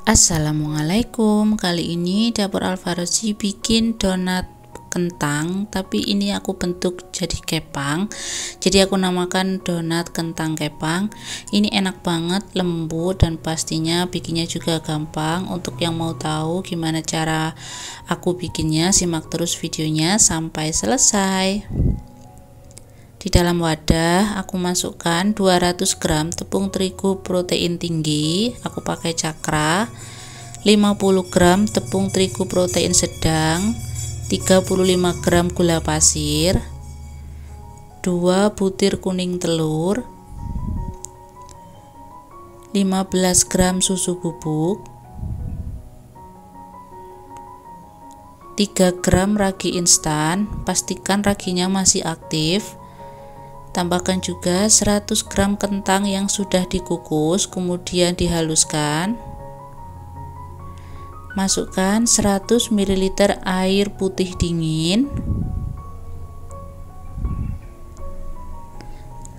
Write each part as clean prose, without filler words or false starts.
Assalamualaikum, kali ini Dapur Alvarozi bikin donat kentang, tapi ini aku bentuk jadi kepang, jadi aku namakan donat kentang kepang. Ini enak banget, lembut, dan pastinya bikinnya juga gampang. Untuk yang mau tahu gimana cara aku bikinnya, simak terus videonya sampai selesai. Di dalam wadah aku masukkan 200 gram tepung terigu protein tinggi, aku pakai cakra, 50 gram tepung terigu protein sedang, 35 gram gula pasir, 2 butir kuning telur, 15 gram susu bubuk, 3 gram ragi instan, pastikan raginya masih aktif. Tambahkan juga 100 gram kentang yang sudah dikukus kemudian dihaluskan. Masukkan 100 ml air putih dingin.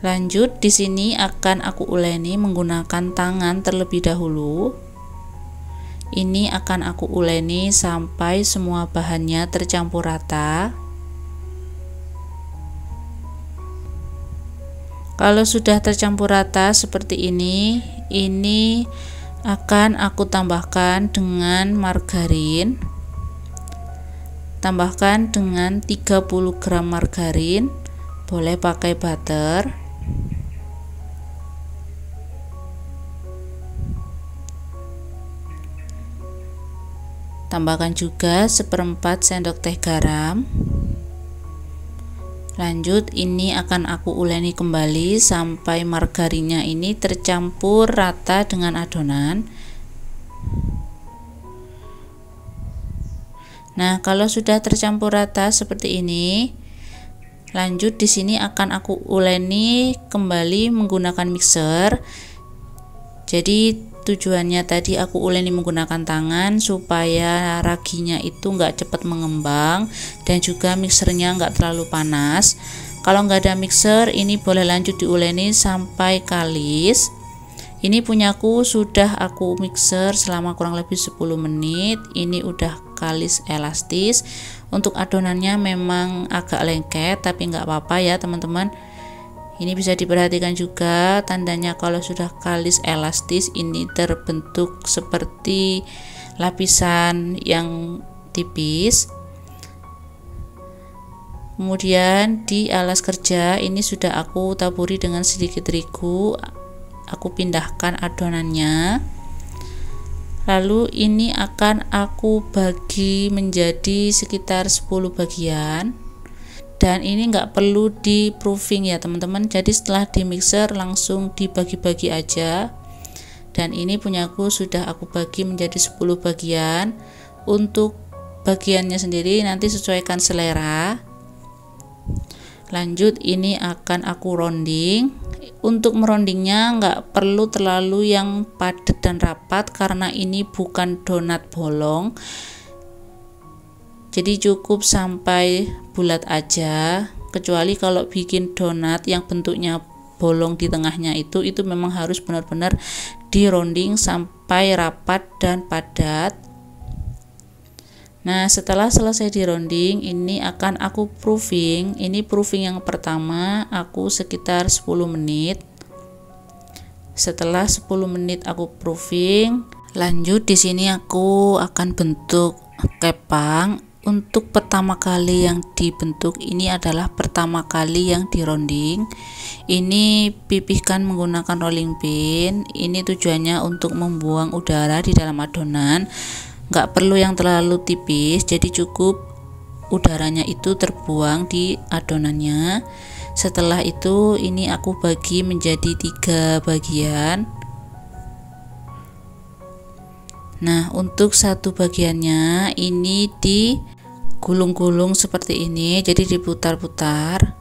Lanjut, di sini akan aku uleni menggunakan tangan terlebih dahulu. Ini akan aku uleni sampai semua bahannya tercampur rata. Kalau sudah tercampur rata seperti ini akan aku tambahkan dengan margarin. Tambahkan dengan 30 gram margarin, boleh pakai butter. Tambahkan juga 1/4 sendok teh garam. Lanjut, ini akan aku uleni kembali sampai margarinnya ini tercampur rata dengan adonan. Nah, kalau sudah tercampur rata seperti ini, lanjut di sini akan aku uleni kembali menggunakan mixer. Jadi tujuannya tadi aku uleni menggunakan tangan supaya raginya itu nggak cepat mengembang dan juga mixernya nggak terlalu panas. Kalau nggak ada mixer, ini boleh lanjut diuleni sampai kalis. Ini punyaku sudah aku mixer selama kurang lebih 10 menit. Ini udah kalis elastis. Untuk adonannya memang agak lengket, tapi nggak apa-apa ya teman-teman. Ini bisa diperhatikan juga tandanya kalau sudah kalis elastis, ini terbentuk seperti lapisan yang tipis. Kemudian di alas kerja ini sudah aku taburi dengan sedikit terigu, aku pindahkan adonannya. Lalu ini akan aku bagi menjadi sekitar 10 bagian. Dan ini nggak perlu di proofing ya teman-teman, jadi setelah di mixer langsung dibagi-bagi aja. Dan ini punyaku sudah aku bagi menjadi 10 bagian. Untuk bagiannya sendiri nanti sesuaikan selera. Lanjut, ini akan aku rounding. Untuk merondingnya nggak perlu terlalu yang padat dan rapat karena ini bukan donat bolong. Jadi cukup sampai bulat aja, kecuali kalau bikin donat yang bentuknya bolong di tengahnya itu memang harus benar-benar dironding sampai rapat dan padat. Nah, setelah selesai dironding, ini akan aku proofing. Ini proofing yang pertama, aku sekitar 10 menit. Setelah 10 menit aku proofing, lanjut di sini aku akan bentuk kepang. Untuk pertama kali yang dibentuk ini adalah pertama kali yang dironding. Ini pipihkan menggunakan rolling pin. Ini tujuannya untuk membuang udara di dalam adonan. Nggak perlu yang terlalu tipis, jadi cukup udaranya itu terbuang di adonannya. Setelah itu ini aku bagi menjadi 3 bagian. Nah, untuk satu bagiannya ini digulung-gulung seperti ini, jadi diputar-putar.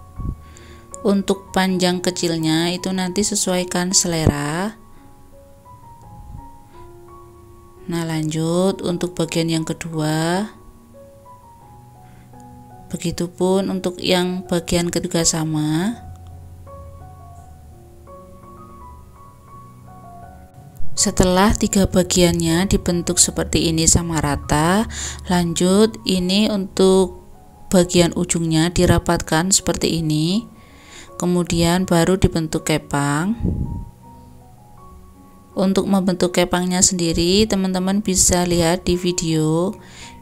Untuk panjang kecilnya itu nanti sesuaikan selera. Nah, lanjut untuk bagian yang kedua. Begitupun untuk yang bagian ketiga sama. Setelah 3 bagiannya dibentuk seperti ini sama rata, lanjut ini untuk bagian ujungnya dirapatkan seperti ini, kemudian baru dibentuk kepang. Untuk membentuk kepangnya sendiri teman-teman bisa lihat di video,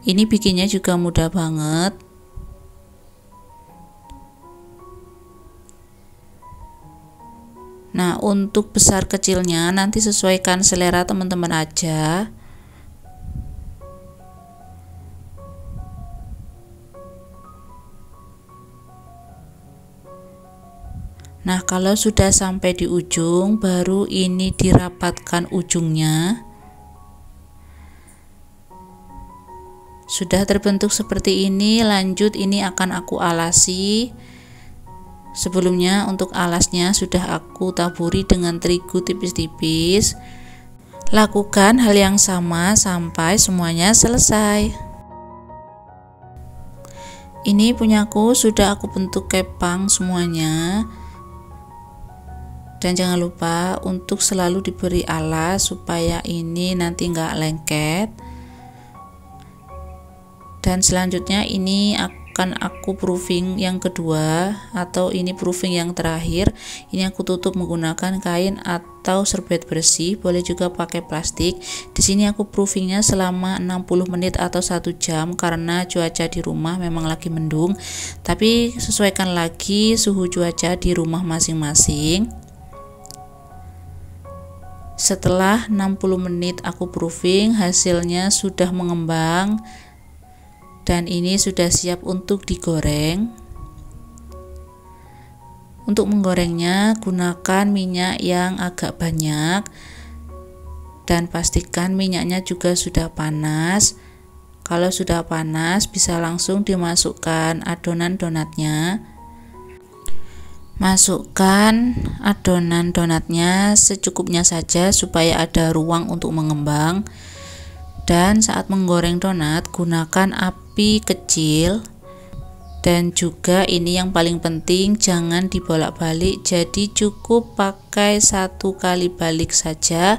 ini bikinnya juga mudah banget. Nah, untuk besar kecilnya nanti sesuaikan selera teman-teman aja. Nah, kalau sudah sampai di ujung, baru ini dirapatkan ujungnya. Sudah terbentuk seperti ini, lanjut ini akan aku alasi. Sebelumnya untuk alasnya sudah aku taburi dengan terigu tipis-tipis. Lakukan hal yang sama sampai semuanya selesai. Ini punyaku sudah aku bentuk kepang semuanya. Dan jangan lupa untuk selalu diberi alas supaya ini nanti nggak lengket. Dan selanjutnya ini akan aku proofing yang kedua, atau ini proofing yang terakhir. Ini aku tutup menggunakan kain atau serbet bersih, boleh juga pakai plastik. Di sini aku proofingnya selama 60 menit atau 1 jam karena cuaca di rumah memang lagi mendung. Tapi sesuaikan lagi suhu cuaca di rumah masing-masing. Setelah 60 menit aku proofing, hasilnya sudah mengembang dan ini sudah siap untuk digoreng. Untuk menggorengnya gunakan minyak yang agak banyak dan pastikan minyaknya juga sudah panas. Kalau sudah panas bisa langsung dimasukkan adonan donatnya. Masukkan adonan donatnya secukupnya saja supaya ada ruang untuk mengembang. Dan saat menggoreng donat gunakan api kecil. Dan juga ini yang paling penting, jangan dibolak-balik, jadi cukup pakai 1 kali balik saja.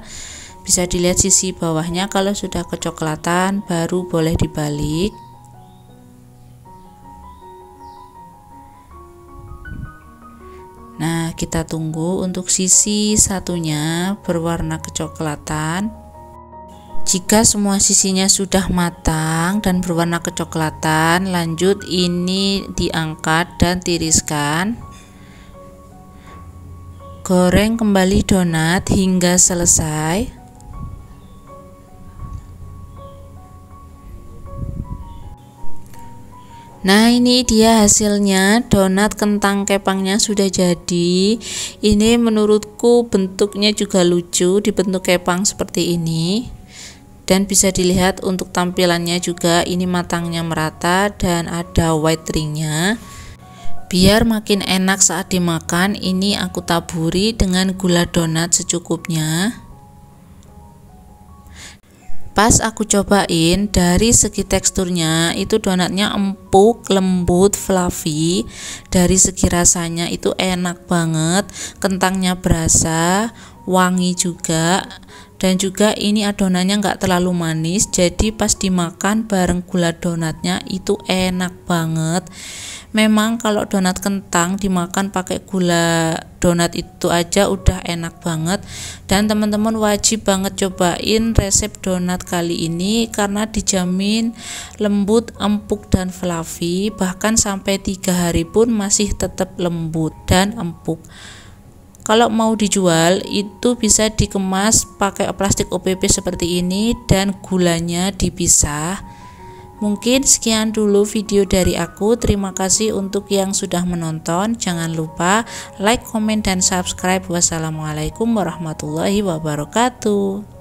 Bisa dilihat sisi bawahnya, kalau sudah kecoklatan baru boleh dibalik. Nah, kita tunggu untuk sisi satunya berwarna kecoklatan. Jika semua sisinya sudah matang dan berwarna kecoklatan, lanjut ini diangkat dan tiriskan. Goreng kembali donat hingga selesai. Nah, ini dia hasilnya, donat kentang kepangnya sudah jadi. Ini menurutku bentuknya juga lucu, dibentuk kepang seperti ini. Dan bisa dilihat untuk tampilannya juga, ini matangnya merata dan ada white ringnya. Biar makin enak saat dimakan, ini aku taburi dengan gula donat secukupnya. Pas aku cobain, dari segi teksturnya itu donatnya empuk, lembut, fluffy. Dari segi rasanya itu enak banget, kentangnya berasa, wangi juga. Dan juga ini adonannya nggak terlalu manis, jadi pas dimakan bareng gula donatnya itu enak banget. Memang kalau donat kentang dimakan pakai gula donat itu aja udah enak banget. Dan teman-teman wajib banget cobain resep donat kali ini karena dijamin lembut, empuk, dan fluffy. Bahkan sampai 3 hari pun masih tetap lembut dan empuk. Kalau mau dijual itu bisa dikemas pakai plastik OPP seperti ini dan gulanya dipisah. Mungkin sekian dulu video dari aku. Terima kasih untuk yang sudah menonton. Jangan lupa like, komen, dan subscribe. Wassalamualaikum warahmatullahi wabarakatuh.